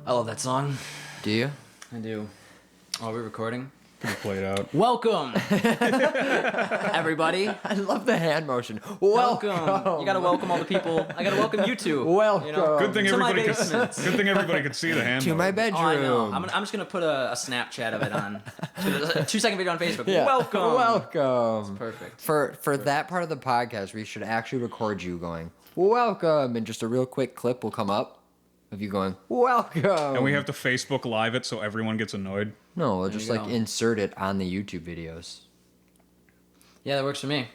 I love that song. Do you? I do. Are we recording? Play it out. Welcome, everybody. I love the hand motion. Welcome. You gotta welcome all the people. I gotta welcome you two. Welcome. You know? Good thing To my everybody could. basement. Good thing everybody could see the hand. To my motion. bedroom. Oh, I know. I'm just gonna put a Snapchat of it on. A 2-second video on Facebook. Yeah. Welcome. Welcome. Perfect. For that part of the podcast, we should actually record you going, welcome, and just a real quick clip will come up of you going, welcome. And we have to Facebook Live it so everyone gets annoyed. No, we'll just you like go. insert it on the YouTube videos. Yeah, that works for me.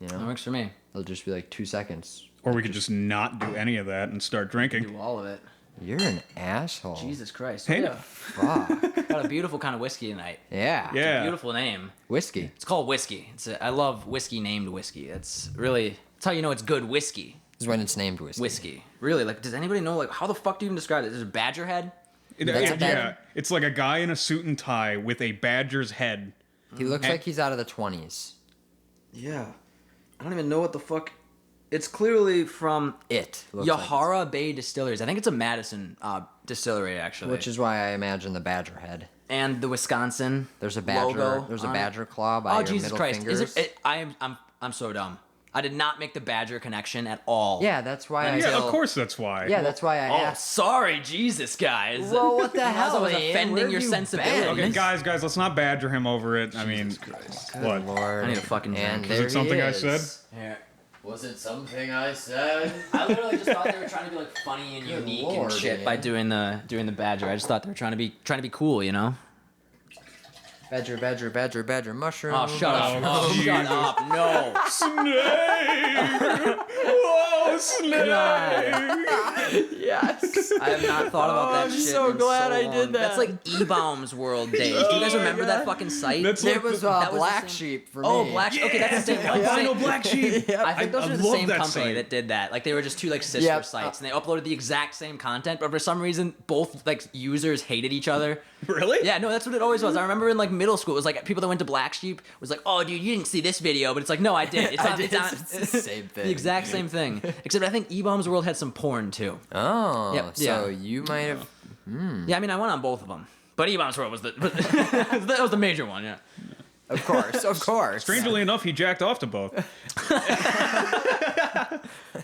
You That know? works for me. It'll just be like 2 seconds. Or we could just not do any of that and start drinking. Do all of it. You're an asshole. Jesus Christ. Hey, Yeah. Fuck. Got a beautiful kind of whiskey tonight. Yeah. Yeah. Beautiful name. Whiskey. It's called whiskey. I love whiskey named whiskey. That's how you know it's good whiskey. This is when it's named whiskey. Whiskey. Really, like, does anybody know, like, how the fuck do you even describe it? Is it a badger head? Yeah, it's like a guy in a suit and tie with a badger's head. He looks like he's out of the 20s. Yeah. I don't even know what the fuck. It's clearly from It. looks like. Yahara Bay Distilleries. I think it's a Madison distillery, actually. Which is why I imagine the badger head. And the Wisconsin There's a badger. logo There's a on badger claw by Oh, your Jesus middle Christ. fingers. Is it? I'm so dumb. I did not make the badger connection at all. Yeah, that's why I. Yeah, of course that's why. Yeah, that's why I Oh, asked. sorry, Jesus, guys. Well, what the Realize hell? I was Ian? offending Where your have you sensibilities. been? Okay, guys, let's not badger him over it. I mean, what? Lord. I need a fucking and drink. there Was it something he I is. said? Here. Was it something I said? I literally just thought they were trying to be like funny and Good unique Lord, and shit man. by doing the badger. I just thought they were trying to be cool, you know? Badger, badger, badger, badger, mushroom. Oh, shut up! Oh, Oh, shut Jesus. up! No. Snake! Whoa, snake! Yes. I have not thought about that I'm shit. so in glad I long. did that. That's like E-Bombs World Days. Do you guys Oh, remember yeah. that fucking site? That's It like was that was the Black same- Sheep for Oh, me. Black Sheep. Okay, that's the same one. Albino black sheep. Yep. I think those I are the love same that company site. that did that. Like they were just two like sister Yep. sites, and they uploaded the exact same content, but for some reason both like users hated each other. Really? Yeah, no, that's what it always was. I remember in like middle school, it was like people that went to Black Sheep was like, "Oh, dude, you didn't see this video," but it's like, "No, I did. It's I on, did. it's on It's the same thing. the exact same thing." Except I think E-Bombs World had some porn too. Oh, Yep, so yeah. you might have. Yeah, I mean, I went on both of them, but E-Bombs World was that was the major one. Yeah. Of course, of course. Strangely enough, he jacked off to both.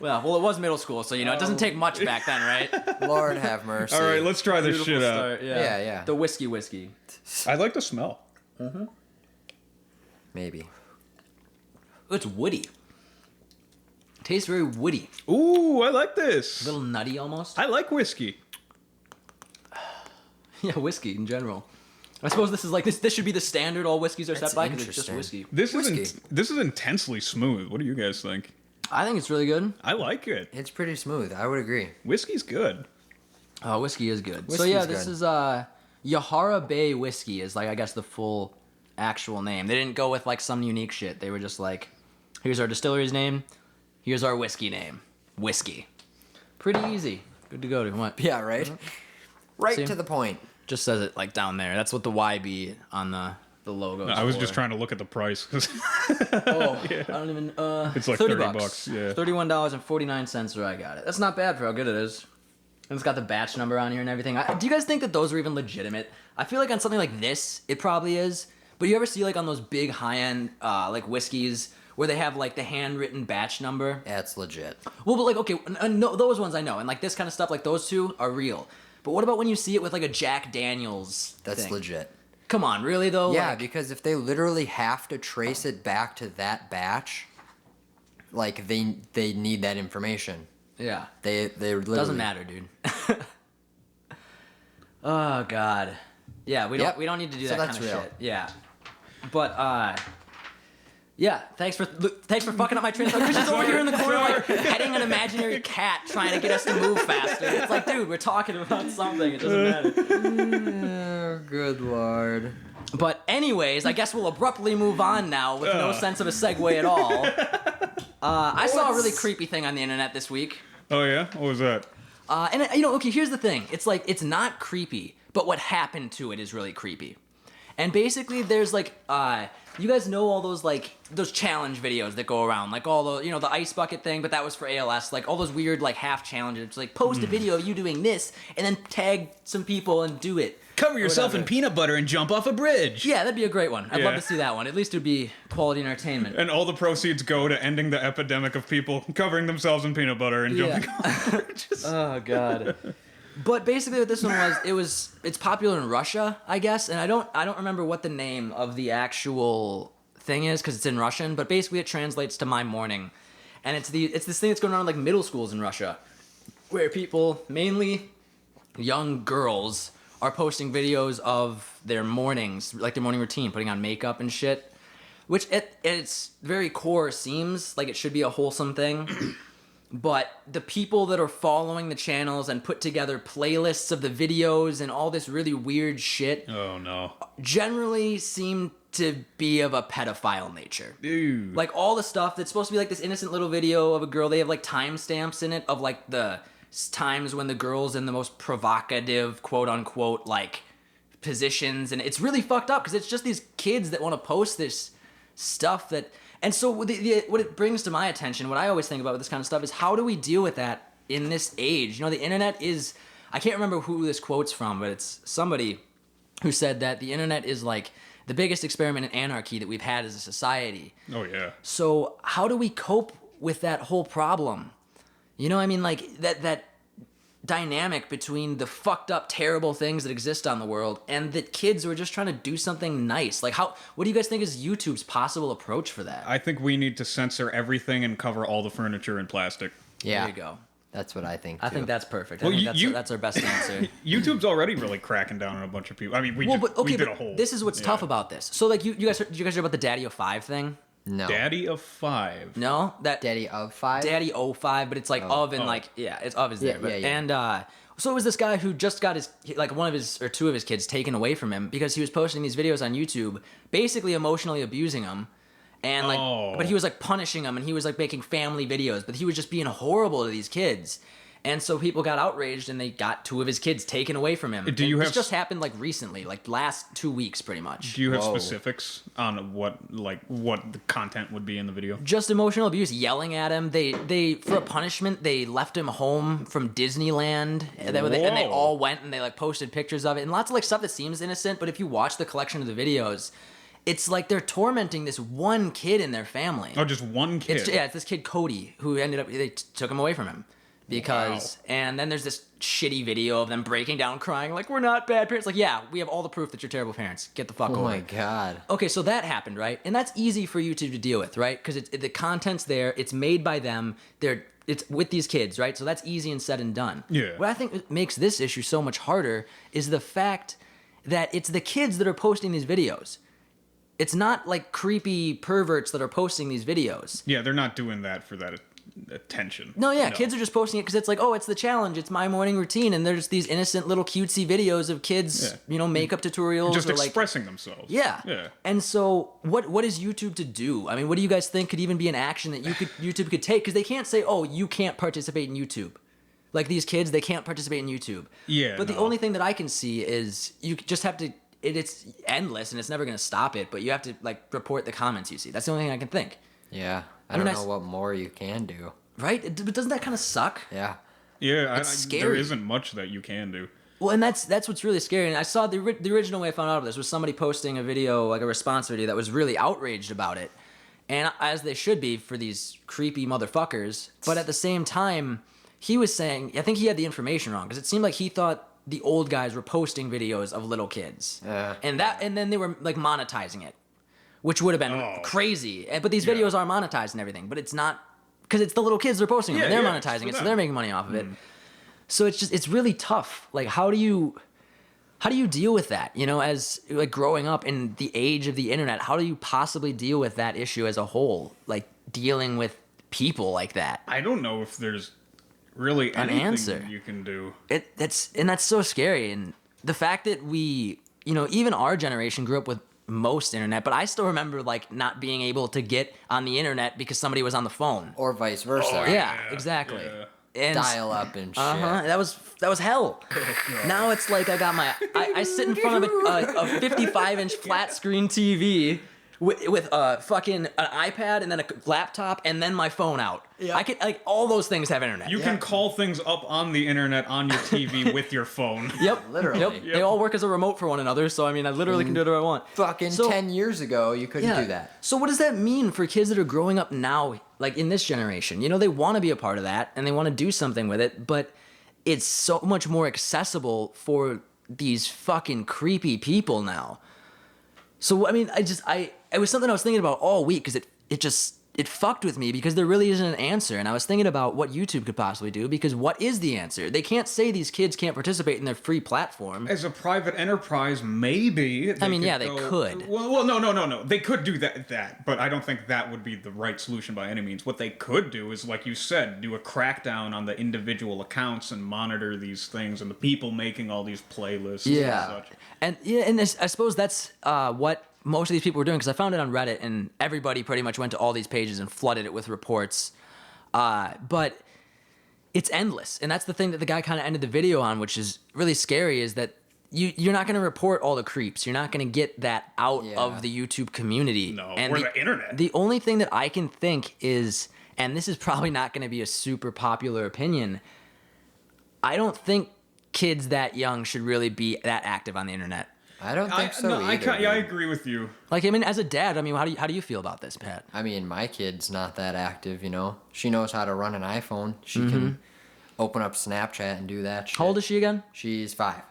Well, it was middle school, so you know it doesn't take much back then, right? Lord have mercy. All right, let's try this Beautiful shit out. start, Yeah, yeah. The whiskey. I like the smell. Maybe. It's woody. Tastes very woody. Ooh, I like this. A little nutty almost. I like whiskey. Yeah, whiskey in general. I suppose this is like this should be the standard all whiskeys are set That's by because it's just interesting. whiskey. This is intensely smooth. What do you guys think? I think it's really good. I like it. It's pretty smooth. I would agree. Whiskey's good. Oh, whiskey is good. So Whiskey's yeah, this good. is Yahara Bay Whiskey is like I guess the full actual name. They didn't go with like some unique shit. They were just like, here's our distillery's name, here's our whiskey name. Whiskey. Pretty easy. Good to go to. What? Yeah, right? Right See? to the point. Just says it like down there. That's what the YB on the logo. No, is I was for. just trying to look at the price. Oh, I don't even. It's like 30 bucks, yeah. $31.49 where I got it. That's not bad for how good it is. And it's got the batch number on here and everything. Do you guys think that those are even legitimate? I feel like on something like this, it probably is. But you ever see like on those big high-end like whiskeys where they have like the handwritten batch number? Yeah, it's legit. Well, but like, okay, no, those ones I know. And like this kind of stuff, like those two are real. But what about when you see it with like a Jack Daniels That's thing? legit. Come on, really though? Yeah, Like, because if they literally have to trace it back to that batch, like they need that information. yeah. They literally Doesn't matter, dude. Oh God. Yeah, we Yep. don't need to do So that that's kind of real. shit. Yeah. But yeah, thanks for fucking up my train of thought. Christian's over here in the corner like petting an imaginary cat trying to get us to move faster. It's like, dude, we're talking about something. It doesn't matter. Oh, good Lord. But anyways, I guess we'll abruptly move on now with no sense of a segue at all. I saw a really creepy thing on the internet this week. Oh yeah? What was that? And you know, okay, here's the thing. It's like it's not creepy, but what happened to it is really creepy. And basically, there's like, you guys know all those like those challenge videos that go around, like all the the ice bucket thing, but that was for ALS, like all those weird like half challenges. It's like post a video of you doing this and then tag some people and do it. Cover yourself in Whatever. peanut butter and jump off a bridge. Yeah, that'd be a great one. I'd love Yeah. to see that one. At least it would be quality entertainment. And all the proceeds go to ending the epidemic of people covering themselves in peanut butter and jumping off bridges. Oh god. But basically what this one was, it's popular in Russia, I guess, and I don't remember what the name of the actual thing is because it's in Russian, but basically it translates to my morning. And it's this thing that's going on in like middle schools in Russia where people, mainly young girls, are posting videos of their mornings, like their morning routine, putting on makeup and shit, which at its very core seems like it should be a wholesome thing. But the people that are following the channels and put together playlists of the videos and all this really weird shit Oh no. generally seem to be of a pedophile nature. Ew. Like all the stuff that's supposed to be like this innocent little video of a girl, they have like timestamps in it of like the times when the girl's in the most provocative, quote unquote, like positions. And it's really fucked up because it's just these kids that want to post this stuff that. And so what it brings to my attention, what I always think about with this kind of stuff is how do we deal with that in this age? The internet is, I can't remember who this quote's from, but it's somebody who said that the internet is like the biggest experiment in anarchy that we've had as a society. Oh yeah. So how do we cope with that whole problem? I mean, like that dynamic between the fucked up, terrible things that exist on the world and the kids who are just trying to do something nice. Like what do you guys think is YouTube's possible approach for that? I think we need to censor everything and cover all the furniture in plastic. Yeah. There you go. That's what I think. I too. think that's perfect. Well, I think you- that's our best answer. YouTube's already really cracking down on a bunch of people. I mean, we did a whole. This is what's tough about this. So like you guys heard about the Daddy of 5 thing? No. Daddy of 5. No? That Daddy of 5? Daddy 05, but it's like of and like it's of is there. Yeah, But, yeah, yeah. And so it was this guy who just got one of his or two of his kids taken away from him because he was posting these videos on YouTube, basically emotionally abusing them. And like, but he was like punishing them, and he was like making family videos, but he was just being horrible to these kids. And so people got outraged, and they got 2 of his kids taken away from him. Do you this have just happened like recently, like last 2 weeks, pretty much. Do you have Whoa. specifics on what the content would be in the video? Just emotional abuse, yelling at him. They for a punishment, they left him home from Disneyland, and they Whoa. all went and they like posted pictures of it, and lots of like stuff that seems innocent, but if you watch the collection of the videos, it's like they're tormenting this one kid in their family. Oh, just one kid. It's this kid Cody who they took him away from him because, and then there's this shitty video of them breaking down, crying like we're not bad parents. Like, yeah, we have all the proof that you're terrible parents. Get the fuck Oh over my it. god. Okay, so that happened, right? And that's easy for YouTube to deal with, right? Because the content's there, it's made by them, it's with these kids, right? So that's easy and said and done. Yeah. What I think makes this issue so much harder is the fact that it's the kids that are posting these videos. It's not like creepy perverts that are posting these videos. Yeah, they're not doing that for that attention. No, yeah, kids are just posting it because it's like, oh, it's the challenge, it's my morning routine, and there's these innocent little cutesy videos of kids, makeup tutorials, Just or like expressing themselves. Yeah. And so what is YouTube to do? I mean, what do you guys think could even be an action that YouTube could take? Because they can't say, oh, you can't participate in YouTube. Like these kids, they can't participate in YouTube. Yeah. But the only thing that I can see is you just have to, it's endless and it's never going to stop it, but you have to like report the comments you see. That's the only thing I can think. Yeah. I mean, don't know what more you can do. Right? But doesn't that kind of suck? Yeah. Yeah, It's there scary. isn't much that you can do. Well, and that's what's really scary. And I saw the original way I found out of this was somebody posting a video, like a response video, that was really outraged about it, and as they should be for these creepy motherfuckers. But at the same time, he was saying, I think he had the information wrong because it seemed like he thought the old guys were posting videos of little kids, and then they were like monetizing it, which would have been crazy. But these videos are monetized and everything, but it's not because it's the little kids that are posting them. Yeah, And they're yeah, it's monetizing for it, so them. they're making money off of it. So it's really tough. Like how do you deal with that? As like growing up in the age of the internet, how do you possibly deal with that issue as a whole? Like dealing with people like that. I don't know if there's really An anything answer. you can do. That's so scary. And the fact that we, even our generation grew up with most internet, but I still remember like not being able to get on the internet because somebody was on the phone. Or vice versa. Yeah, exactly. Yeah. And dial up and shit. that was hell. Now it's like I got I sit in front of a 55-inch flat screen TV with fucking an iPad and then a laptop and then my phone out. Yeah. I could all those things have internet. You can call things up on the internet on your TV with your phone. Yep, Literally. Yep. They all work as a remote for one another. So I mean, I literally can do whatever I want. Fucking 10 years ago, you couldn't do that. So what does that mean for kids that are growing up now, like in this generation? You know, they want to be a part of that and they want to do something with it, but it's so much more accessible for these fucking creepy people now. So I mean, it was something I was thinking about all week because it fucked with me because there really isn't an answer. And I was thinking about what YouTube could possibly do because what is the answer? They can't say these kids can't participate in their free platform. As a private enterprise, maybe. They could. Well, no. They could do that, but I don't think that would be the right solution by any means. What they could do is, like you said, do a crackdown on the individual accounts and monitor these things and the people making all these playlists and such. And I suppose that's what most of these people were doing because I found it on Reddit and everybody pretty much went to all these pages and flooded it with reports. But it's endless. And that's the thing that the guy kind of ended the video on, which is really scary, is that you're not going to report all the creeps. You're not going to get that out of the YouTube community. No, and or the internet. The only thing that I can think is, and this is probably not going to be a super popular opinion, I don't think kids that young should really be that active on the internet. I don't think so either. I agree with you. Like, I mean, as a dad, I mean, how do you feel about this, Pat? I mean, my kid's not that active, you know. She knows how to run an iPhone. She can open up Snapchat and do that shit. How old is she again? She's 5.5.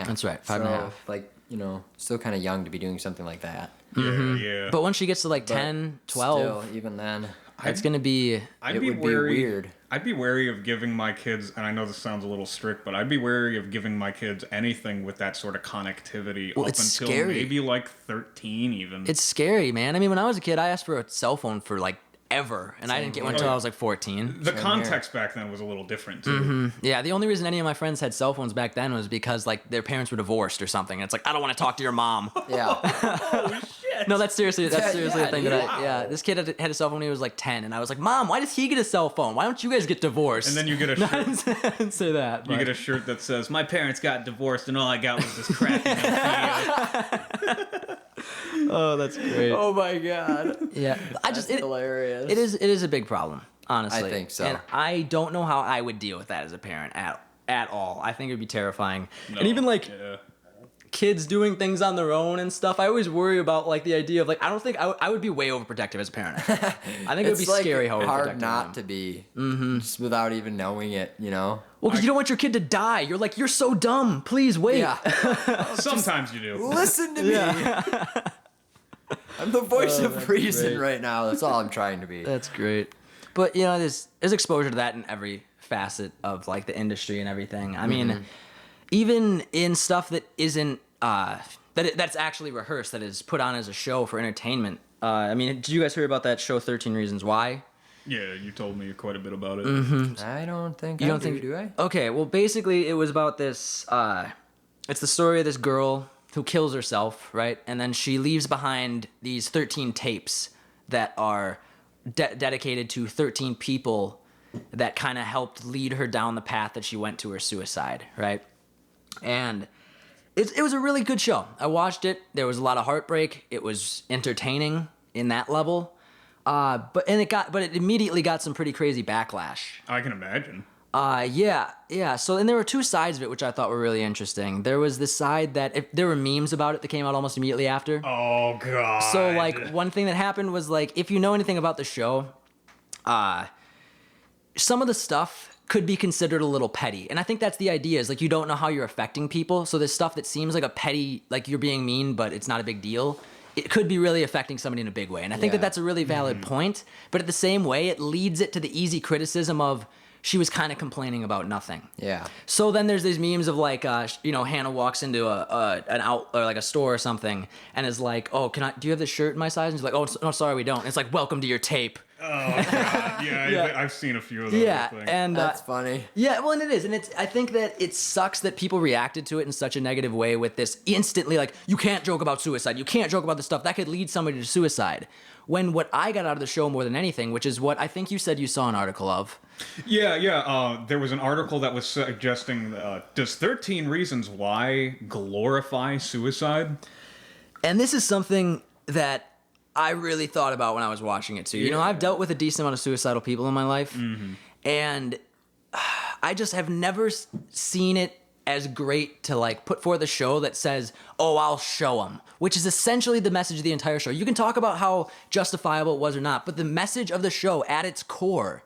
That's right, 5.5. Like, you know, still kind of young to be doing something like that. Yeah. But once she gets to like 10, 12, still, even then, it's going to be... it would be weird. I'd be wary of giving my kids, and I know this sounds a little strict, but I'd be wary of giving my kids anything with that sort of connectivity up it's until scary. Maybe like 13 even. It's scary, man. I mean, when I was a kid, I asked for a cell phone for like ever, and I didn't get one until I was like 14. The context back then was a little different too. Yeah, the only reason any of my friends had cell phones back then was because like their parents were divorced or something. And it's like, I don't want to talk to your mom. Yeah. Holy shit. No, that's seriously a thing that wow. this kid had a cell phone when he was like 10, and I was like, Mom, why does he get a cell phone? Why don't you guys get divorced? And then you get a shirt. I didn't say that. You get a shirt that says, "My parents got divorced, and all I got was this crack." Oh, that's great. Oh my god. Yeah, That's hilarious. It is a big problem, honestly. I think so. And I don't know how I would deal with that as a parent at all. I think it would be terrifying. And even like kids doing things on their own and stuff, I always worry about like the idea of like, I don't think I would be way overprotective as a parent. I think it would be scary how overprotective hard not to be, just without even knowing it, you know? Well, because you don't want your kid to die. You're like, you're so dumb. Please wait. Yeah. Sometimes you do. Listen to me. I'm the voice of reason right now. That's all I'm trying to be. That's great. But you know, there's exposure to that in every facet of like the industry and everything. I mean, even in stuff that isn't that's actually rehearsed, that is put on as a show for entertainment. I mean, did you guys hear about that show 13 Reasons Why? Yeah, you told me quite a bit about it. I don't think You don't think? do I? Okay, well, basically, it was about this. It's the story of this girl who kills herself, right? And then she leaves behind these 13 tapes that are dedicated to 13 people that kind of helped lead her down the path that she went to her suicide, right? And it was a really good show. I watched it. There was a lot of heartbreak. It was entertaining in that level. But it immediately got some pretty crazy backlash. I can imagine. Yeah. So, and there were two sides of it, which I thought were really interesting. There was this side that there were memes about it that came out almost immediately after. Oh, God. So, like, one thing that happened was, like, if you know anything about the show, some of the stuff could be considered a little petty. And I think that's the idea, is, like, you don't know how you're affecting people. So there's stuff that seems like a petty, like, you're being mean, but it's not a big deal. It could be really affecting somebody in a big way. And I think that that's a really valid point. But at the same way, it leads it to the easy criticism of, she was kind of complaining about nothing. Yeah. So then there's these memes of like, Hannah walks into an out or like a store or something and is like, "Oh, do you have this shirt in my size?" And she's like, "Oh, no, sorry, we don't." And it's like, "Welcome to your tape." Oh god, yeah, Yeah. I've seen a few of those. Yeah, things. and That's funny. yeah, well, and it is, and I think that it sucks that people reacted to it in such a negative way with this instantly like, you can't joke about suicide, you can't joke about this stuff that could lead somebody to suicide. When what I got out of the show more than anything, which is what I think you said you saw an article of. Yeah. There was an article that was suggesting, does 13 Reasons Why glorify suicide? And this is something that I really thought about when I was watching it too. You know, I've dealt with a decent amount of suicidal people in my life, and I just have never seen it as great to like put forth a show that says, "Oh, I'll show them," which is essentially the message of the entire show. You can talk about how justifiable it was or not, but the message of the show at its core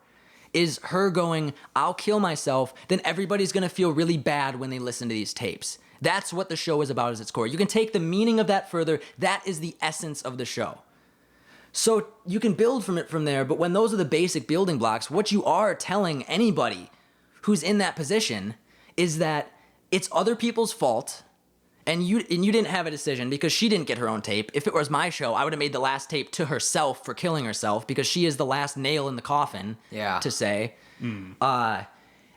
is her going, "I'll kill myself," then everybody's gonna feel really bad when they listen to these tapes. That's what the show is about at its core. You can take the meaning of that further. That is the essence of the show. So you can build from it from there, but when those are the basic building blocks, what you are telling anybody who's in that position is that it's other people's fault, and you didn't have a decision because she didn't get her own tape. If it was my show, I would have made the last tape to herself for killing herself because she is the last nail in the coffin, to say.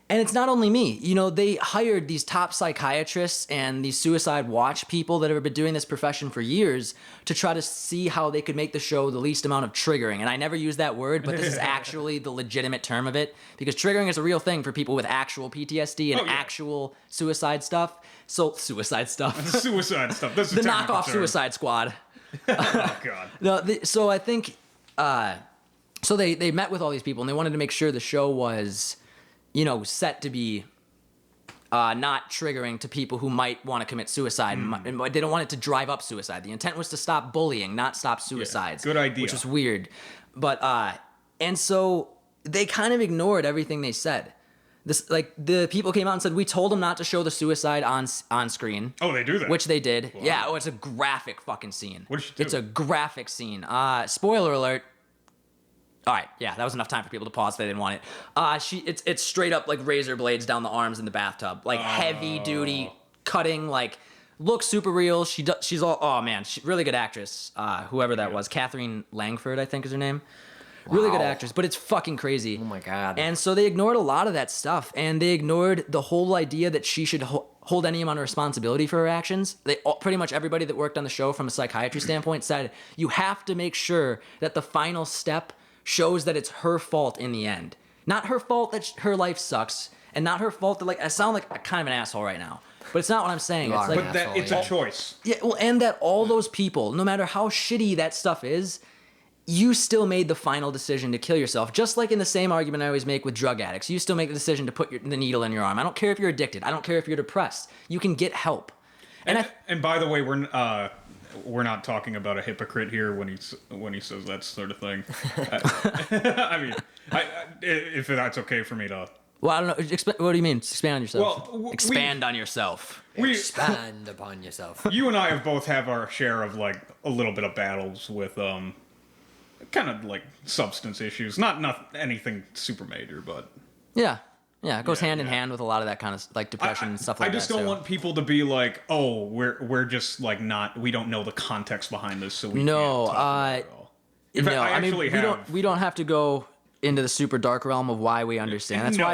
And it's not only me. You know, they hired these top psychiatrists and these suicide watch people that have been doing this profession for years to try to see how they could make the show the least amount of triggering. And I never use that word, but this is actually the legitimate term of it, because triggering is a real thing for people with actual PTSD and actual suicide stuff. So, suicide stuff. Suicide stuff. That's The knockoff Suicide Squad. Oh god. No, so I think, so they met with all these people and they wanted to make sure the show was, you know, set to be not triggering to people who might want to commit suicide. And they don't want it to drive up suicide. The intent was to stop bullying, not stop suicides. good idea. Which was weird. But, and so they kind of ignored everything they said. This, like, the people came out and said, we told them not to show the suicide on screen. Oh, they do that? Which they did. Wow. Yeah, it's a graphic fucking scene. What did she do? It's a graphic scene. Spoiler alert. All right, yeah, that was enough time for people to pause if they didn't want it. It's straight up like razor blades down the arms in the bathtub, like heavy duty cutting, like looks super real. She's all, oh man, really good actress. Whoever that was, Catherine Langford, I think is her name. Really good actress, but it's fucking crazy. Oh my god. And so they ignored a lot of that stuff, and they ignored the whole idea that she should hold any amount of responsibility for her actions. Pretty much everybody that worked on the show from a psychiatry standpoint said, you have to make sure that the final step shows that it's her fault in the end. Not her fault that her life sucks, and not her fault that, like, I sound like kind of an asshole right now, but it's not what I'm saying. You It's are like, an But that asshole, it's yeah. a choice. yeah, well, and that all those people, no matter how shitty that stuff is, you still made the final decision to kill yourself. Just like in the same argument I always make with drug addicts. You still make the decision to put the needle in your arm. I don't care if you're addicted. I don't care if you're depressed. You can get help. And by the way, we're not talking about a hypocrite here when he says that sort of thing. I mean, if that's okay for me to. Well, I don't know. What do you mean? Expand on yourself. Well, Expand on yourself. Expand upon yourself. You and I have both have our share of like a little bit of battles with kind of like substance issues. Not anything super major, but Yeah. Yeah, it goes hand in yeah. hand with a lot of that kind of like depression and stuff like I that. just don't too. want people to be like, oh, we're just like we don't know the context behind this, so we No, can't talk about it at all. In fact, No, I mean actually we don't have to go into the super dark realm of why we understand. That's No.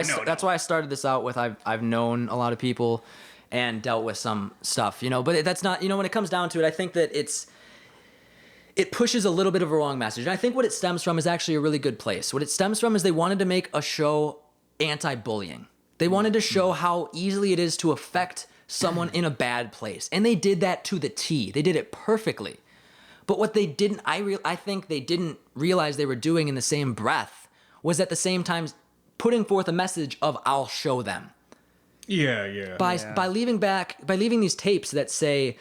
why I started this out with I've known a lot of people and dealt with some stuff, you know, but that's not, you know, when it comes down to it, I think that it pushes a little bit of a wrong message. And I think what it stems from is actually a really good place. What it stems from is they wanted to make a show anti-bullying. They wanted to show how easily it is to affect someone in a bad place. And they did that to the T. They did it perfectly. But what they didn't, I think they didn't realize they were doing in the same breath was at the same time putting forth a message of I'll show them. Yeah. By leaving these tapes that say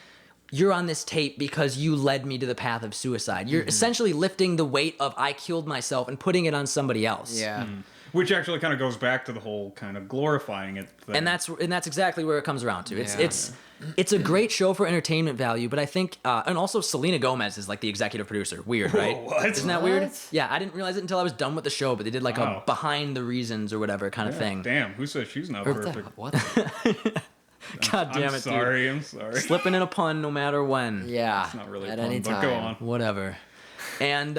you're on this tape because you led me to the path of suicide. You're essentially lifting the weight of I killed myself and putting it on somebody else. Yeah. Which actually kind of goes back to the whole kind of glorifying it thing. And that's exactly where it comes around to. Yeah. It's a great show for entertainment value, but I think and also Selena Gomez is like the executive producer. Weird, right? What? Isn't that weird? What? Yeah, I didn't realize it until I was done with the show, but they did like a Wow. behind the reasons or whatever kind of thing. Damn, who says she's not What the- perfect? what the- God damn I'm it, sorry. dude. I'm sorry. Slipping in a pun no matter when. yeah. It's not really at fun, any but time. go on. Whatever. And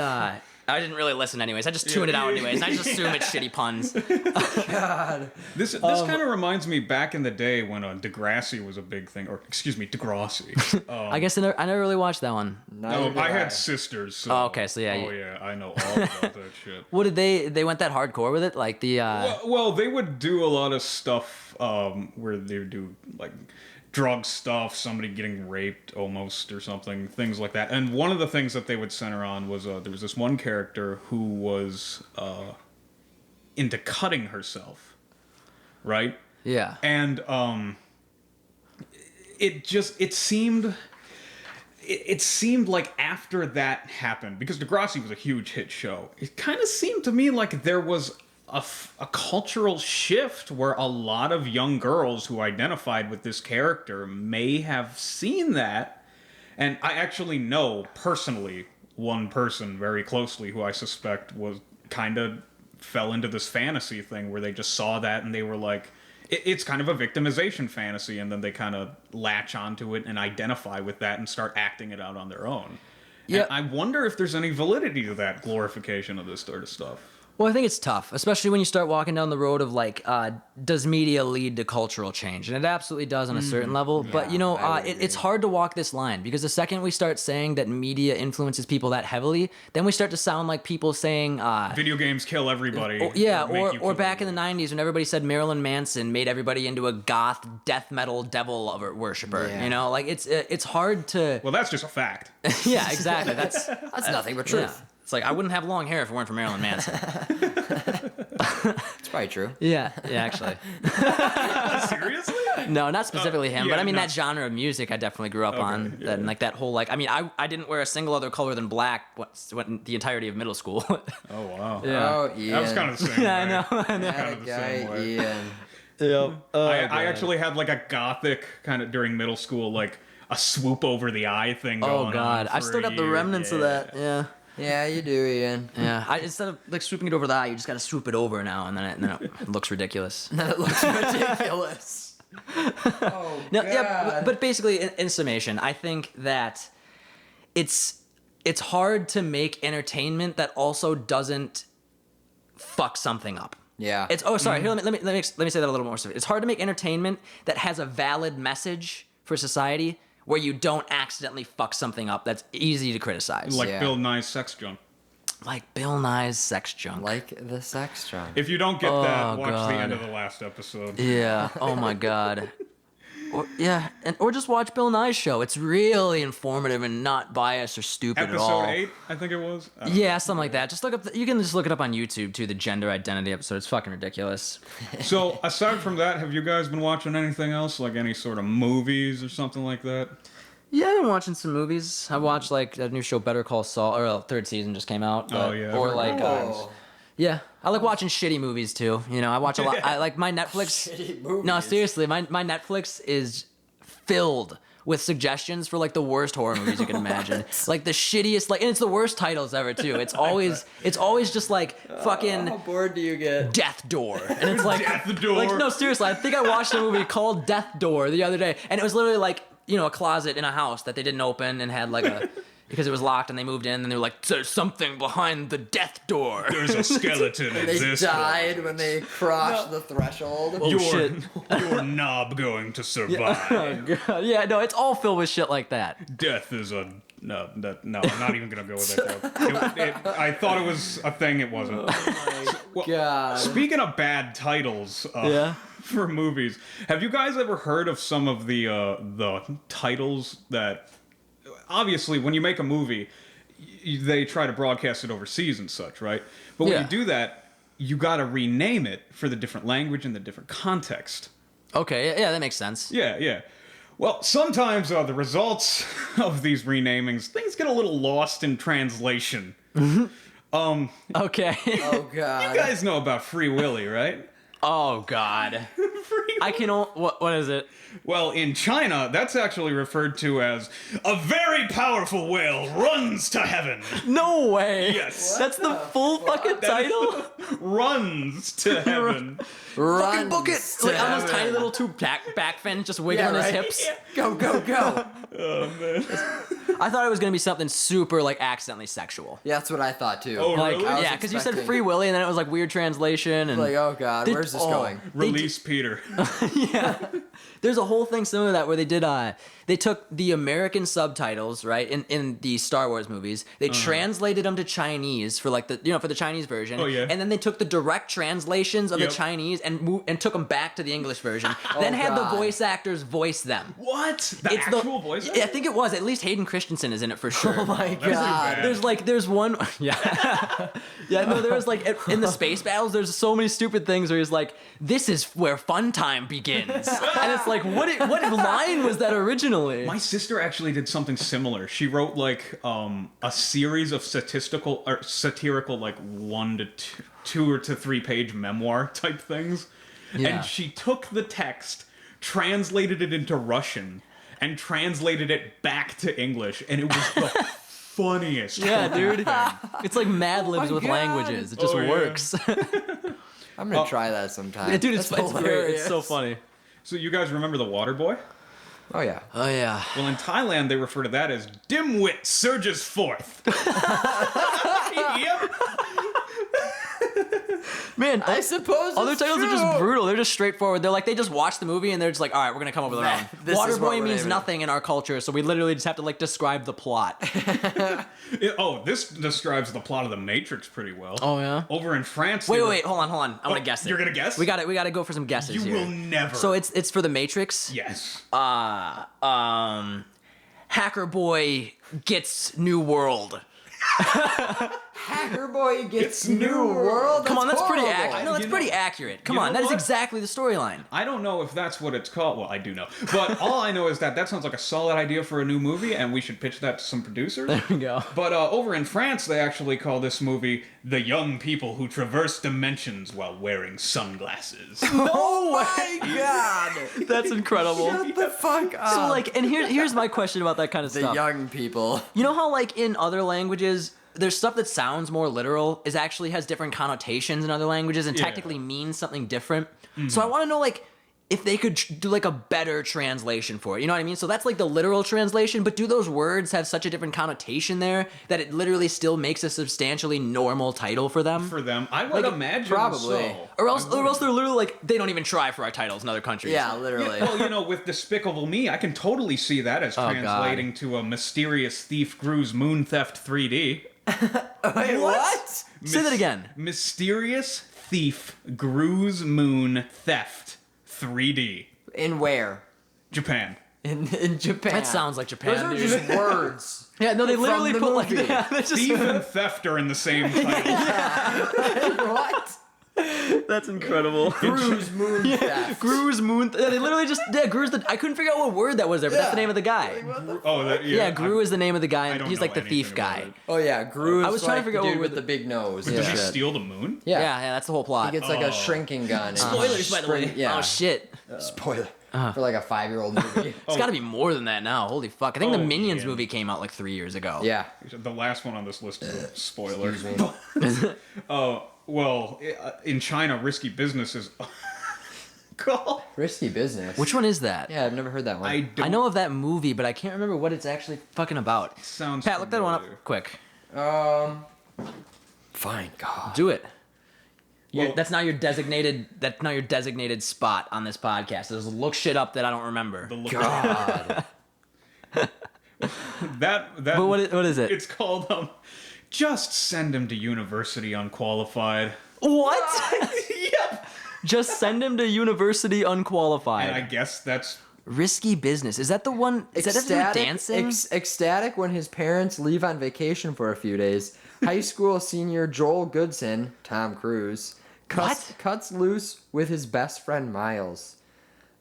I didn't really listen anyways. I just tune it out anyways. And I just assume it's shitty puns. God. This kind of reminds me back in the day when Degrassi was a big thing, or excuse me, Degrassi. I guess I never really watched that one. No, I had sisters. So, Oh, okay, so yeah, Oh yeah, I know all about that shit. What did they went that hardcore with it? Like the Well, they would do a lot of stuff where they would do like drug stuff, somebody getting raped almost or something, things like that. And one of the things that they would center on was there was this one character who was into cutting herself, right? yeah. And it seemed like after that happened, because Degrassi was a huge hit show, it kind of seemed to me like there was a cultural shift where a lot of young girls who identified with this character may have seen that. And I actually know personally one person very closely who I suspect was kind of fell into this fantasy thing where they just saw that and they were like, it's kind of a victimization fantasy, and then they kind of latch onto it and identify with that and start acting it out on their own. Yeah. And I wonder if there's any validity to that glorification of this sort of stuff. Well, I think it's tough, especially when you start walking down the road of like, does media lead to cultural change? And it absolutely does on a certain level. But, you know, it's hard to walk this line, because the second we start saying that media influences people that heavily, then we start to sound like people saying... Video games kill everybody. Or back in the 90s when everybody said Marilyn Manson made everybody into a goth death metal devil worshiper. Yeah. You know, like it's hard to... Well, that's just a fact. Yeah, exactly. That's nothing but truth. Yeah. It's like, I wouldn't have long hair if it weren't for Marilyn Manson. It's probably true. Yeah, actually. Seriously? No, not specifically him, yeah, but I mean no. that genre of music I definitely grew up on. yeah. And like that whole like, I mean, I didn't wear a single other color than black the entirety of middle school. Oh, wow. Yeah. Oh, Ian. That was kind of the same Yeah, I way. know. Kind That of the guy, same way. Ian. I actually had like a gothic kind of during middle school, like a swoop over the eye thing going on. Oh God, I for still a got the year. remnants of that. Yeah. Yeah, you do, Ian. Yeah. Instead of like swooping it over the eye, you just gotta swoop it over now, and then it looks ridiculous. It looks ridiculous. Oh, No, God. yeah, but basically, in summation, I think that it's hard to make entertainment that also doesn't fuck something up. Yeah. It's sorry. Here, let me say that a little more. It's hard to make entertainment that has a valid message for society where you don't accidentally fuck something up that's easy to criticize. Like Yeah. Bill Nye's Sex Junk. Like Bill Nye's Sex Junk. Like the sex drum. If you don't get that, watch God. the end of the last episode. Yeah. Oh my God. Or just watch Bill Nye's show. It's really informative and not biased or stupid at all. Episode 8, I think it was. Yeah, something like that. Just look up. You can just look it up on YouTube too. The gender identity episode. It's fucking ridiculous. So, aside from that, have you guys been watching anything else? Like any sort of movies or something like that? Yeah, I've been watching some movies. I watched like that new show Better Call Saul, or third season just came out. Oh, yeah, I've Or heard like, Oh. yeah, I like watching shitty movies too. You know, I watch a lot. I like my Netflix. Shitty movies. No, seriously, my Netflix is filled with suggestions for like the worst horror movies you can imagine. Like the shittiest, like, and it's the worst titles ever too. It's always just like fucking How bored do you get? Death Door, and it's like Death Door. Like, no, seriously, I think I watched a movie called Death Door the other day, and it was literally like, you know, a closet in a house that they didn't open and had like a because it was locked, and they moved in and they were like, there's something behind the death door. There's a skeleton in They this died when they crossed the threshold. Oh, Your, shit. your knob going to survive. Oh, God. Yeah, no, it's all filled with shit like that. Death is a no. I'm not even gonna go with that joke. I thought it was a thing. It wasn't. Well, God. Speaking of bad titles, Yeah. for movies, have you guys ever heard of some of the titles that? Obviously, when you make a movie, they try to broadcast it overseas and such, right? But when Yeah. you do that, you got to rename it for the different language and the different context. Okay, yeah, that makes sense. Yeah. Well, sometimes the results of these renamings, things get a little lost in translation. Okay. Oh, God. You guys know about Free Willy, right? Oh, God. Free I can. What is it? Well, in China, that's actually referred to as a very powerful whale runs to heaven. No way. Yes. That's the full fucking title. Runs to heaven. Fucking book it. Runs to Like on those tiny heaven. little two back fins just wiggling his hips. Go, go, go. Oh, man. I thought it was gonna be something super like accidentally sexual. Yeah, that's what I thought too. Oh, Like really? I was yeah, because you said expecting- Free Willy and then it was like weird translation and Like, oh god, where's this going? Release Peter. yeah. There's a whole thing similar to that where they did they took the American subtitles, right, in the Star Wars movies. They translated them to Chinese for like for the Chinese version. Oh, yeah. And then they took the direct translations of Yep. the Chinese and took them back to the English version. Then had God. the voice actors voice them. What? The It's actual voice? Yeah, I think it was. At least Hayden Christensen is in it for sure. Oh my That's god. pretty bad. There's one, yeah, yeah. No, there was like in the space battles. There's so many stupid things where he's like, "This is where fun time begins," and it's like, what line was that originally? My sister actually did something similar. She wrote like a series of satirical like 1 to 2 or to 3 page memoir type things. Yeah. And she took the text, translated it into Russian, and translated it back to English, and it was the funniest. Yeah, fucking dude. thing. It's like Mad Libs my with God. languages. It just Oh, yeah. works. I'm gonna try that sometime. Yeah, dude, it's That's great. It's so hilarious. funny. So you guys remember the Water Boy? Oh yeah. Oh yeah. Well, in Thailand, they refer to that as Dimwit Surges Forth. Yep. Man, I suppose other it's titles are just true. brutal. They're just straightforward. They're like they just watch the movie and they're just like, all right, we're gonna come up with our own. This is what Waterboy we're means naming it. nothing in our culture, so we literally just have to like describe the plot. This describes the plot of The Matrix pretty well. Oh yeah. Over in France. Wait, hold on. I want to guess it. You're gonna guess? We got to go for some guesses You here. will never. So it's for the Matrix. Yes. Hacker Boy gets New World. Hacker Boy gets new world. Come on, that's pretty horrible. accurate. No, that's You pretty know- accurate. Come you on, know that is what? exactly the storyline. I don't know if that's what it's called. Well, I do know. But all I know is that sounds like a solid idea for a new movie, and we should pitch that to some producers. There we go. But over in France, they actually call this movie The Young People Who Traverse Dimensions While Wearing Sunglasses. Oh my god. That's incredible. Shut the fuck up. So like, and here's my question about that kind of the stuff. young people. You know how like in other languages, there's stuff that sounds more literal is actually has different connotations in other languages and Yeah. technically means something different. So I want to know like if they could do like a better translation for it. You know what I mean? So that's like the literal translation, but do those words have such a different connotation there that it literally still makes a substantially normal title for them? For them, I would Like, imagine probably. so. or else they're literally like they don't even try for our titles in other countries. Yeah, literally. Well, with Despicable Me, I can totally see that as Oh, God. translating to a mysterious thief Gru's Moon Theft 3D. Wait, what? Say that again. Mysterious thief Gru's Moon Theft 3D. In where? Japan. In Japan. That sounds like Japan, Those are dude. just words. Yeah, no, they literally the put like movie. yeah, they're just, Thief and theft are in the same title. What? that's incredible. Cruise Moon Theft. Gru's Moon. Yeah, they literally just Gru's the. I couldn't figure out what word that was there, but that's the Yeah. name of the guy. Oh, Yeah, Gru is the name of the guy, I and don't he's like know the thief anything about guy. it. Oh yeah, Gru. I was trying to like figure out the what dude were with the- the big nose. Does and he shit. steal the moon? Yeah. Yeah, that's the whole plot. He gets like Oh. a shrinking gun. and Spoilers, by the way. spring- Yeah. Oh shit. Spoiler. For like a 5-year-old movie. It's got to be more than that now. Holy fuck! I think the Oh, Minions yeah. movie came out like 3 years ago. Yeah. The last one on this list is a spoiler. Excuse me. Well, in China, risky business is called. Risky business. Which one is that? Yeah, I've never heard that one. I don't I know of that movie, but I can't remember what it's actually fucking about. Sounds Pat, look that one familiar. up quick. Fine. God. Do it. Well- That's not your designated. That's not your designated spot on this podcast. Is look shit up that I don't remember. The look God. that But what is it? It's called just send him to university unqualified. What? Yep. Just send him to university unqualified. And I guess that's Risky business. Is that the one? Is that the dancing? Ecstatic when his parents leave on vacation for a few days. High school senior Joel Goodson, Tom Cruise, cuts loose with his best friend Miles.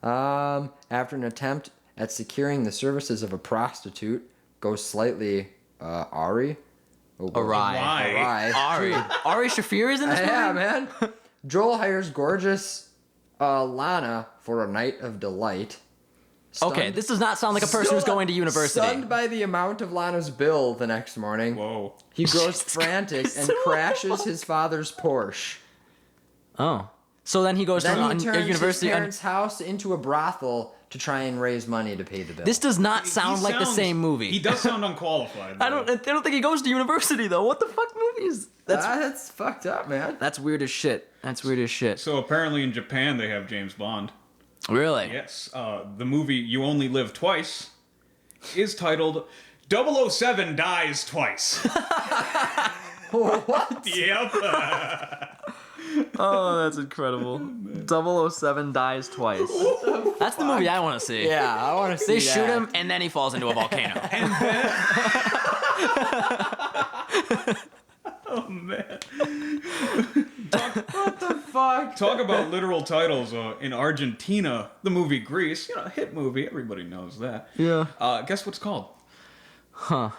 After an attempt at securing the services of a prostitute, goes slightly awry. Oh, boy. why. Awry. Ari Shafir is in this movie. Yeah, man. Joel hires gorgeous Lana for a night of delight. Okay, this does not sound like a person who's going to university. Stunned by the amount of Lana's bill the next morning, Whoa. he grows Jesus frantic Christ. and crashes his father's Porsche. Oh. So then he goes Then to he turns his university. parents' house into a brothel to try and raise money to pay the bill. This does not sound like the same movie. He does sound unqualified. I don't think he goes to university though. What the fuck movie is That's fucked up, man. That's weird as shit. That's weird as shit. So apparently in Japan they have James Bond. Really? Yes. The movie You Only Live Twice is titled 007 Dies Twice. What? Yep. Oh, that's incredible. 007 dies twice. That's the movie I want to see. Yeah, I want to see They that. shoot him and then he falls into a volcano. Oh man. What the fuck? Talk about literal titles. In Argentina, the movie Grease, hit movie, everybody knows that. Yeah. Guess what's called? Huh.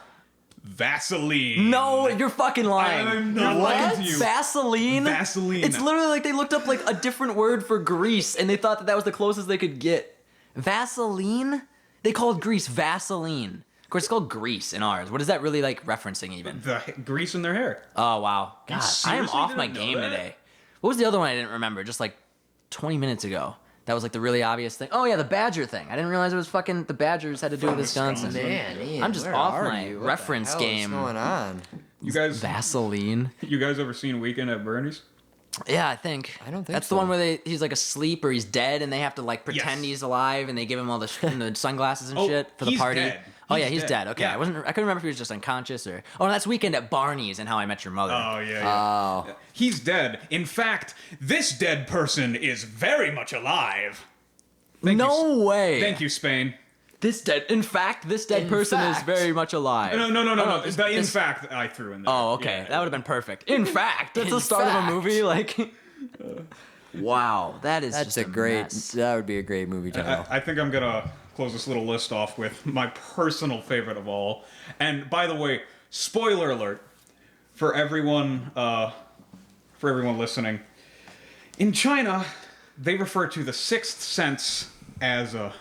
Vaseline. No, you're fucking lying. I'm not lying to you. Vaseline? Vaseline. It's literally like they looked up like a different word for grease and they thought that was the closest they could get. Vaseline? They called grease Vaseline. Of course, it's called grease in ours. What is that really like referencing even? The grease in their hair. Oh, wow. God, I am seriously off my didn't know game that? today. What was the other one I didn't remember? Just like 20 minutes ago. That was like the really obvious thing. Oh, yeah, the Badger thing. I didn't realize it was fucking the Badgers had to do with Wisconsin. Man, Ian, I'm just where off are my you? What reference the hell game. What's going on? You guys Vaseline. You guys ever seen Weekend at Bernie's? Yeah, I think. I don't think That's so. the one where he's like asleep or he's dead and they have to like pretend Yes. he's alive and they give him all the, the sunglasses and Oh, shit for the he's party. dead. Oh yeah, He's he's dead. dead. Okay, Yeah. I couldn't remember if he was just unconscious or. Oh, no, that's Weekend at Barney's and How I Met Your Mother. Oh yeah. Oh. He's dead. In fact, this dead person is very much alive. Thank no you, way. Thank you, Spain. This dead. In fact, this dead In person is fact. very much alive. No. this- The in this- fact I threw in there. Oh, okay. Yeah. That would have been perfect. In fact, that's In the start of fact. a movie. Like, wow, that is That's just a great. mess. That would be a great movie title. I think I'm gonna close this little list off with my personal favorite of all. And by the way, spoiler alert for everyone listening. In China, they refer to the sixth sense as a.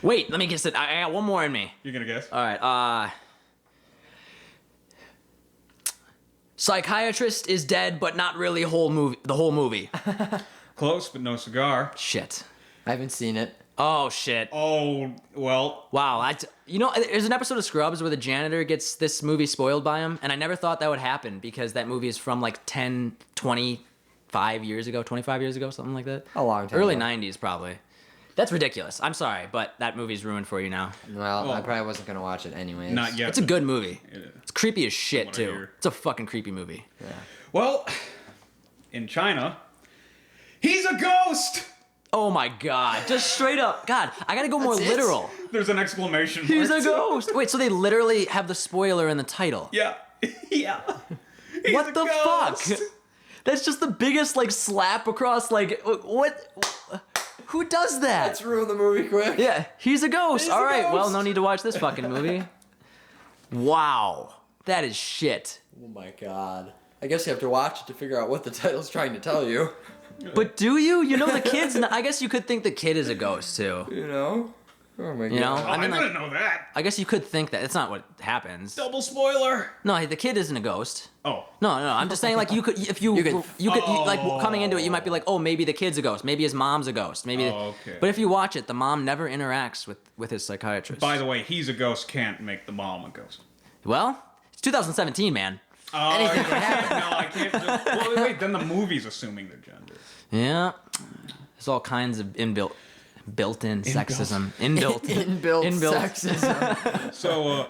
Wait, let me guess it. I got one more in me. You're gonna guess? All right. Psychiatrist is dead, but not really the whole movie. Close, but no cigar. Shit. I haven't seen it. Oh shit. Oh well. Wow. There's an episode of Scrubs where the janitor gets this movie spoiled by him, and I never thought that would happen because that movie is from like 10, 25 years ago, something like that. A long time Early ago. 90s, probably. That's ridiculous. I'm sorry, but that movie's ruined for you now. Well, I probably wasn't gonna watch it anyways. Not yet. It's a good movie. Yeah. It's creepy as shit, From what I too. hear. It's a fucking creepy movie. Well, in China, he's a ghost. Oh my god. Just straight up. God, I gotta go more That's it? literal. There's an exclamation mark. He's a ghost. Wait, so they literally have the spoiler in the title. Yeah. Yeah. He's What a the ghost. fuck? That's just the biggest like slap across like what? Who does that? Let's ruin the movie quick. Yeah, he's a ghost. He's All a right, well, ghost. no need to watch this fucking movie. Wow, that is shit. Oh my god. I guess you have to watch it to figure out what the title's trying to tell you. But do you? You know the kid's. I guess you could think the kid is a ghost too. You know? Oh my god. You know? Oh, I mean, I like- didn't know that. I guess you could think that. It's not what happens. Double spoiler. No, the kid isn't a ghost. Oh. No. I'm just saying, like, you could, if you could- like, coming into it, you might be like, oh, maybe the kid's a ghost. Maybe his mom's a ghost. Maybe. Oh, okay. But if you watch it, the mom never interacts with his psychiatrist. By the way, he's a ghost can't make the mom a ghost. Well, it's 2017, man. Oh, Anything can happen. No, I can't just. Well, wait. Then the movie's assuming their gender. Yeah. There's all kinds of built-in sexism. Inbuilt sexism. So,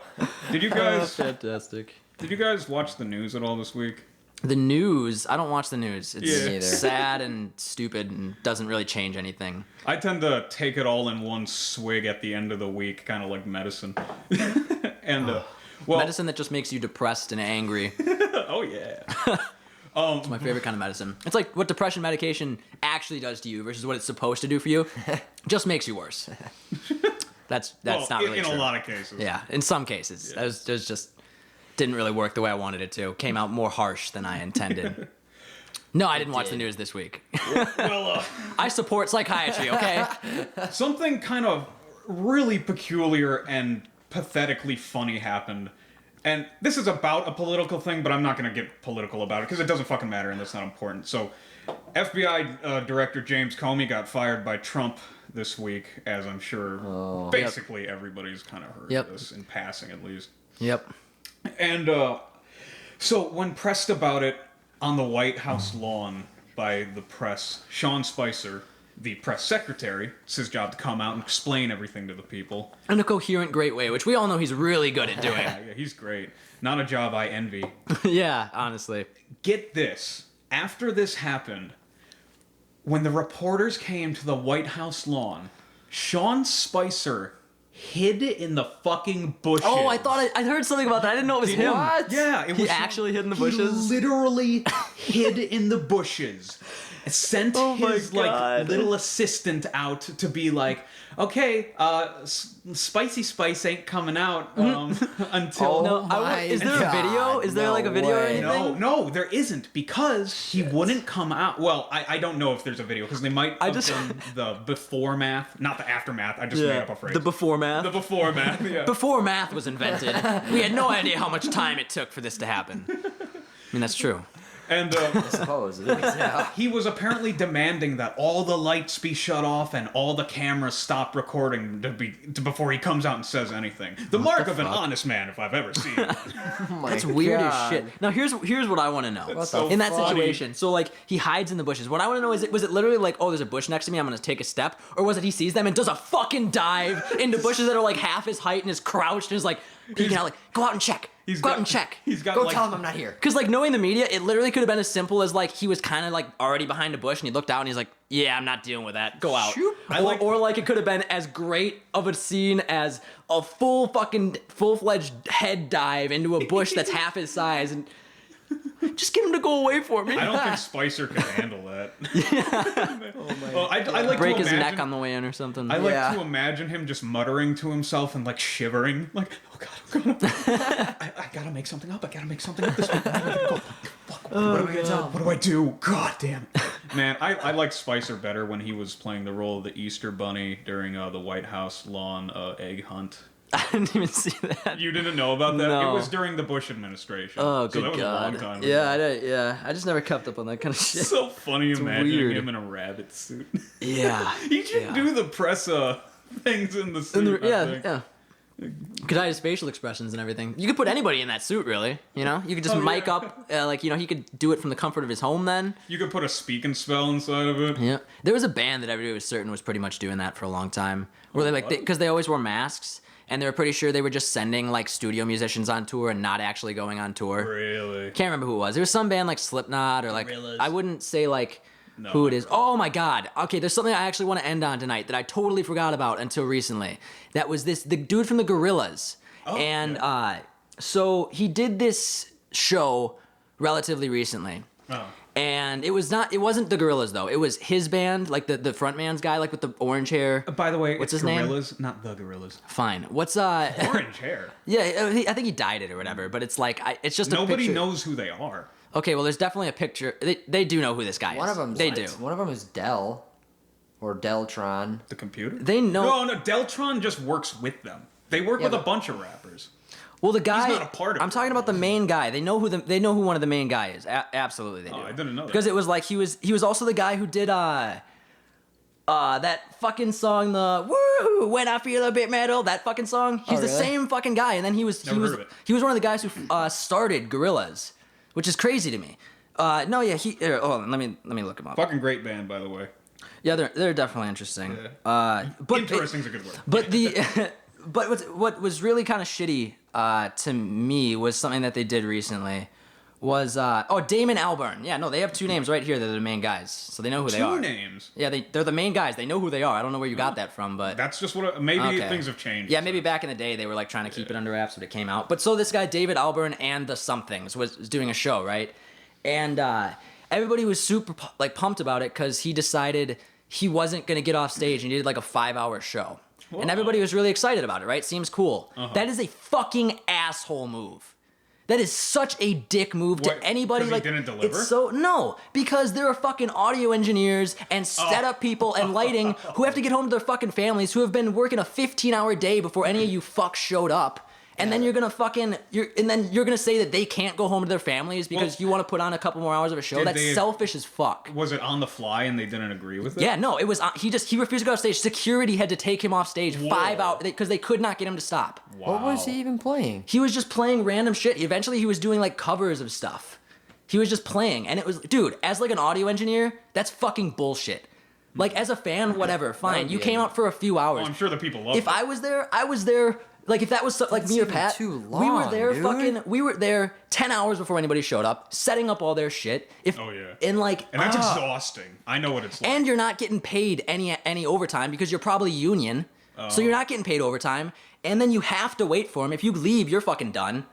did you Oh, guys fantastic. did you guys watch the news at all this week? The news. I don't watch the news. It's Yeah. Me neither. sad and stupid and doesn't really change anything. I tend to take it all in one swig at the end of the week, kind of like medicine. And well, Medicine that just makes you depressed and angry. oh yeah. It's my favorite kind of medicine. It's like what depression medication actually does to you versus what it's supposed to do for you. Just makes you worse. That's Well, not really in true. a lot of cases. Yeah, in some cases. That was just didn't really work the way I wanted it to. Came out more harsh than I intended. No, I didn't watch the did. news this week. Well, I support psychiatry, okay? something kind of really peculiar and pathetically funny happened. And this is about a political thing, but I'm not going to get political about it because it doesn't fucking matter and that's not important. So, FBI Director James Comey got fired by Trump this week, as I'm sure basically everybody's kind of heard this in passing at least. Yep. And so when pressed about it on the White House lawn by the press, Sean Spicer, the press secretary, it's his job to come out and explain everything to the people. In a coherent, great way, which we all know he's really good at doing. Yeah, he's great. Not a job I envy. Yeah, honestly. Get this. After this happened, when the reporters came to the White House lawn, Sean Spicer hid in the fucking bushes. Oh, I heard something about that. I didn't know it was him. What? Yeah, it He was actually hid in the bushes? He literally hid in the bushes. Sent Oh my his God. little assistant out to be like, okay, Spicy Spice ain't coming out until. Oh my Is there a video? God, Is there no like a video or way. anything? No, there isn't because he wouldn't come out. Well, I don't know if there's a video because they might have done the before math, not the aftermath. I just made up a phrase. The before math. The before math, yeah. Before math was invented, we had no idea how much time it took for this to happen. I mean, that's true. And I suppose it is. Yeah. he was apparently demanding that all the lights be shut off and all the cameras stop recording before he comes out and says anything. The mark of an honest man, if I've ever seen it. Oh my That's weird as God. shit. Now here's what I want to know. That's so in that funny. situation, so like he hides in the bushes. What I want to know is, was it literally like, oh, there's a bush next to me, I'm gonna take a step, or was it he sees them and does a fucking dive into bushes that are like half his height and is crouched and is like peeking out, like, go out and check, go out and check. He's got Go like, tell him I'm not here. Because, like, knowing the media, it literally could have been as simple as, like, he was kind of, like, already behind a bush, and he looked out, and he's like, yeah, I'm not dealing with that. Go out. Shoot. Or, like, it could have been as great of a scene as a full-fledged head dive into a bush that's half his size, and just get him to go away for me. I don't think Spicer can handle that. Well, I like Break to his imagine, neck on the way in or something. I like Yeah. to imagine him just muttering to himself and like shivering, like, oh god, I gotta make something up. I gotta make something up this week. Fuck, what am I gonna tell him? What do I do? God damn it. Man, I liked Spicer better when he was playing the role of the Easter Bunny during the White House lawn egg hunt. I didn't even see that. You didn't know about that? No. It was during the Bush administration. Oh, so good that was God. a long time ago. Yeah, I just never kept up on that kind of shit. So funny imagining weird. him in a rabbit suit. Yeah. He should do the press things in the And suit. the- I think. yeah. Could hide his facial expressions and everything. You could put anybody in that suit, really. You know, you could just mic yeah. up, like, you know, he could do it from the comfort of his home. Then, You could put a speak and spell inside of it. yeah, there was a band that everybody was certain was pretty much doing that for a long time, where they like because they always wore masks, and they were pretty sure they were just sending like studio musicians on tour and not actually going on tour. Really? Can't remember who it was. It was some band like Slipknot or like Gorillaz. I wouldn't say like No, who it not is. Oh my god. Okay, there's something I actually want to end on tonight that I totally forgot about until recently. That was the dude from the Gorillaz. Oh, and yeah. so he did this show relatively recently. Oh. And it wasn't the Gorillaz though. It was his band, like the front man's guy, like with the orange hair. By the way, What's it's his name? Gorillas, not the Gorillas. Fine. What's Orange hair. Yeah, I think he dyed it or whatever, but it's like it's just a Nobody picture. knows who they are. Okay, well, there's definitely a picture. They do know who this guy is. One of them. They do. One of them is Dell, or Deltron. The computer? They know. No, Deltron just works with them. They work with a but- bunch of rappers. Well, the guy. not a part of I'm it. talking about the main guy. They know who one of the main guy is. Absolutely, they do. Oh, I didn't know that. Because it was like he was also the guy who did that fucking song, the woo when I feel a bit metal. That fucking song. He's the really? same fucking guy. And then he was Never heard of it. he was one of the guys who started Gorillaz, which is crazy to me. No, yeah, hold on, let me look him up. Fucking great band, by the way. Yeah, they're definitely interesting. Yeah. But Interesting's a good word. But what was really kind of shitty to me was something that they did recently was Damon Albarn. Yeah, no, they have two names right here. They're the main guys, so they know who they are. Two names. Yeah, they're the main guys. They know who they are. I don't know where you got that from, but That's just what. Maybe Okay. things have changed. yeah, maybe back in the day they were like trying to keep it under wraps when it came out. But so this guy David Albarn and the Somethings was doing a show, right? And everybody was super pumped about it because he decided he wasn't gonna get off stage and he did like a 5-hour show. And everybody was really excited about it, right? Seems cool. That is a fucking asshole move. That is such a dick move What, to anybody. 'cause he Like, didn't deliver? it's so no, because there are fucking audio engineers and setup people and lighting who have to get home to their fucking families, who have been working a 15-hour day before any of you fucks showed up. And then you're gonna say that they can't go home to their families because you want to put on a couple more hours of a show. That's selfish as fuck. Was it on the fly and they didn't agree with it? Yeah, no, it was. He refused to go off stage. Security had to take him off stage 5 hours because they could not get him to stop. Wow. What was he even playing? He was just playing random shit. Eventually, he was doing like covers of stuff. He was just playing, and it was, dude. As like an audio engineer, that's fucking bullshit. Like as a fan, whatever, fine. You came out for a few hours. Oh, I'm sure the people loved it. If I was there. Like if that was like me or even Pat, too we were long, there dude. we were there 10 hours before anybody showed up, setting up all their shit. Oh, yeah. And that's exhausting. I know what it's like. and you're not getting paid any overtime because you're probably union. So you're not getting paid overtime. And then you have to wait for them. If you leave, you're fucking done.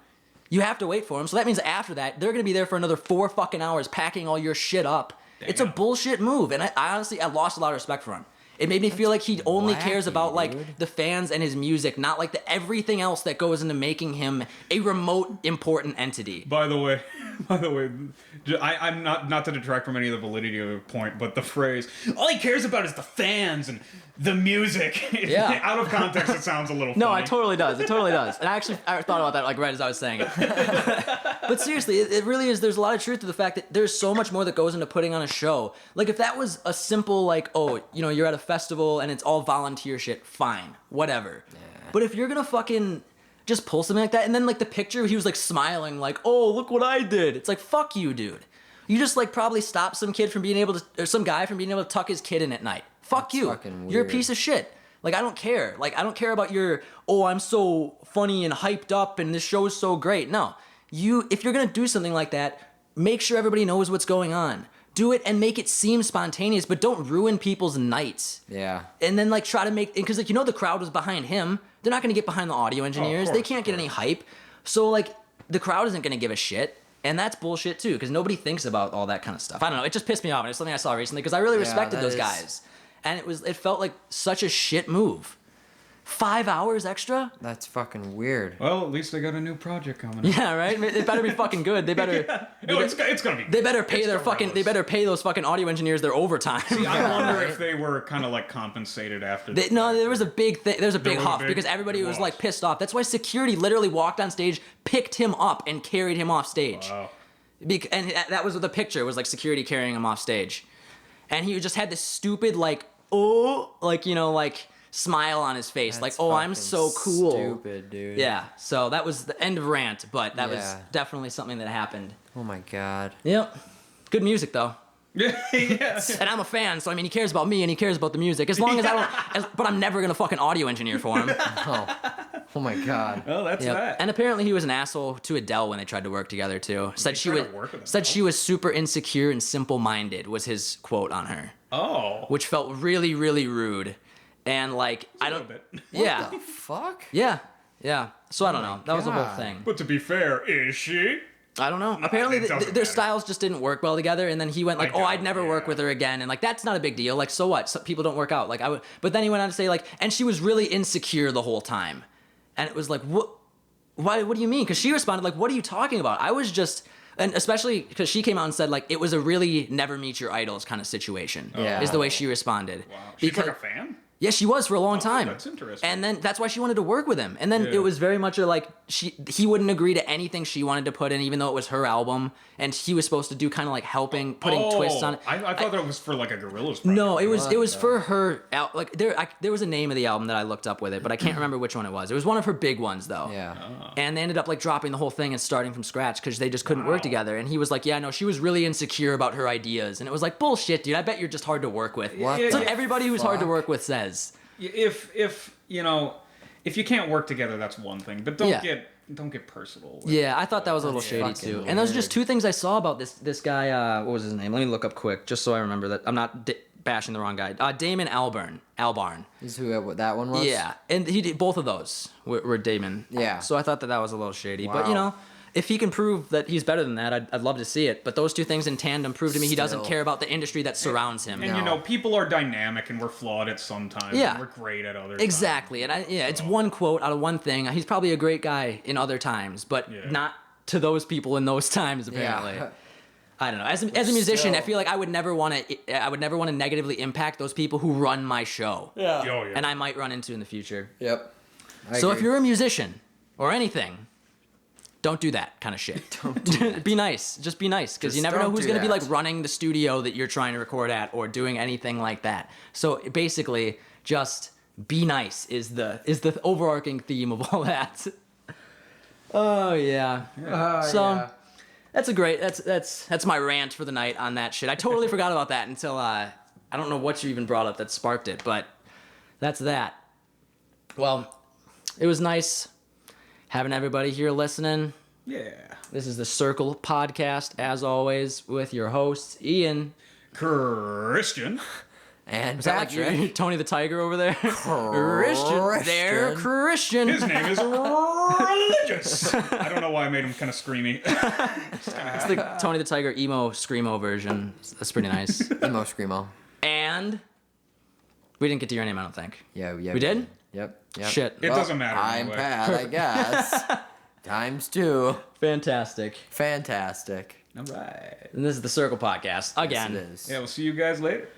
You have to wait for them. So that means after that, they're going to be there for another 4 fucking hours packing all your shit up. Damn. It's a bullshit move. And I honestly, I lost a lot of respect for him. It made me feel like he only cares wacky, about like dude. the fans and his music, not like everything else that goes into making him a remote important entity. By the way, I'm not to detract from any of the validity of your point, but the phrase "all he cares about is the fans and the music." Yeah. Out of context, it sounds a little. No, funny. it totally does. It totally does. And I thought about that like right as I was saying it. But seriously, it really is. There's a lot of truth to the fact that there's so much more that goes into putting on a show. Like if that was a simple like, oh, you're at a festival and it's all volunteer shit, fine, whatever. Yeah. But if you're gonna fucking just pull something like that, and then like the picture, he was like smiling, like, oh, look what I did. It's like, fuck you, dude. You just like probably stopped some kid from being able to, or some guy from being able to tuck his kid in at night. Fuck That's you. fucking You're a weird. piece of shit. Like I don't care. Like I don't care about your, oh, I'm so funny and hyped up and this show is so great. No, if you're gonna do something like that, make sure everybody knows what's going on. Do it and make it seem spontaneous, but don't ruin people's nights. Yeah. And then like try to make, because like the crowd was behind him. They're not gonna get behind the audio engineers. They can't get any hype. So like the crowd isn't gonna give a shit. And that's bullshit too, because nobody thinks about all that kind of stuff. I don't know. It just pissed me off. And it's something I saw recently because I really respected that those is- guys. And it felt like such a shit move. 5 hours extra? That's fucking weird. Well, at least they got a new project coming. Yeah, right. It better be fucking good. They better. No, it's gonna be. They better pay It's their gonna fucking. roll They us. better pay those fucking audio engineers their overtime. I wonder if they were kind of like compensated after. No, there was a big thing. There was a big was a huff big because everybody was loss. like pissed off. That's why security literally walked on stage, picked him up, and carried him off stage. Wow. And that was what the picture was, like security carrying him off stage, and he just had this stupid like smile on his face, That's like, oh, I'm fucking so cool. Stupid, dude. Yeah. So that was the end of rant, but that was Yeah. definitely something that happened. Oh my god. Yep. Good music though. Yeah. And I'm a fan, so I mean, he cares about me and he cares about the music. As long as I don't, but I'm never gonna fucking audio engineer for him. Oh my god. Well, that's Yep. that. And apparently he was an asshole to Adele when they tried to work together too. Said she tried was to work with said Adele? she was super insecure and simple-minded was his quote on her, Oh. which felt really, really rude. And like I A don't, little bit. yeah, The fuck? yeah. So I don't know. That was the whole God. thing. But to be fair, is she? I don't know. Apparently, it doesn't their matter. styles just didn't work well together, and then he went like, I "Oh, doubt, I'd never work yeah. with her again," and like that's not a big deal. Like, so what? People don't work out. Like I would, but then he went on to say like, and she was really insecure the whole time, and it was like, what? Why? What do you mean? Because she responded like, "What are you talking about? I was just." And especially because she came out and said like it was a really never meet your idols kind of situation. Yeah. Is the way she responded. Wow. She's Because like a fan? yeah, she was for a long time. that's interesting. And then that's why she wanted to work with him. And then Yeah. it was very much a like he wouldn't agree to anything she wanted to put in, even though it was her album, and he was supposed to do kind of like putting twists on it. I thought that was for like a Gorillaz project. No, it was What for her. Like there was a name of the album that I looked up with it, but I can't remember which one it was. It was one of her big ones though. Yeah. And they ended up like dropping the whole thing and starting from scratch because they just couldn't work together. And he was like, "Yeah, no, she was really insecure about her ideas," and it was like, "Bullshit, dude. I bet you're just hard to work with." What It's the like everybody who's hard to fuck? work with says. If you can't work together, that's one thing. But don't get personal. with Yeah, I thought that was a little That's shady fucking too. And those are just weird. two things I saw about this guy. What was his name? Let me look up quick, just so I remember that I'm not bashing the wrong guy. Damon Albarn. Is who that one was? Yeah, and he did both of those were Damon. Yeah. So I thought that was a little shady, but Wow. if he can prove that he's better than that, I'd love to see it. But those two things in tandem prove to me he doesn't Still. care about the industry that surrounds him. And No. people are dynamic and we're flawed at some times. Yeah. And we're great at others. Exactly, and it's one quote out of one thing. He's probably a great guy in other times, but Yeah. not to those people in those times. Apparently, Yeah. I don't know. As a musician, I still- feel like I would never want to negatively impact those people who run my show, Oh, yeah. and I might run into in the future. Yep. So if you're a musician or anything, don't do that kind of shit. Be nice. Just be nice, because you Just never know don't who's do going to be that. like running the studio that you're trying to record at or doing anything like that. So basically, just be nice is the overarching theme of all that. Oh yeah. So that's a great that's my rant for the night on that shit. I totally forgot about that until I don't know what you even brought up that sparked it, but that's that. Well, it was nice having everybody here listening. Yeah. This is the Circle Podcast, as always, with your hosts, Ian. Christian. And Is that like Patrick. Tony the Tiger over there? Christian. There, Christian. His name is Religious. I don't know why I made him kind of screamy. It's the Tony the Tiger emo screamo version. That's pretty nice. Emo Screamo. And we didn't get to your name, I don't think. Yeah. We did? Yep. Shit. It doesn't matter I'm anyway. Pat, I guess. Times 2. Fantastic. Fantastic. All right. And this is the Circle Podcast. Again. Yes, it is. Yeah, we'll see you guys later.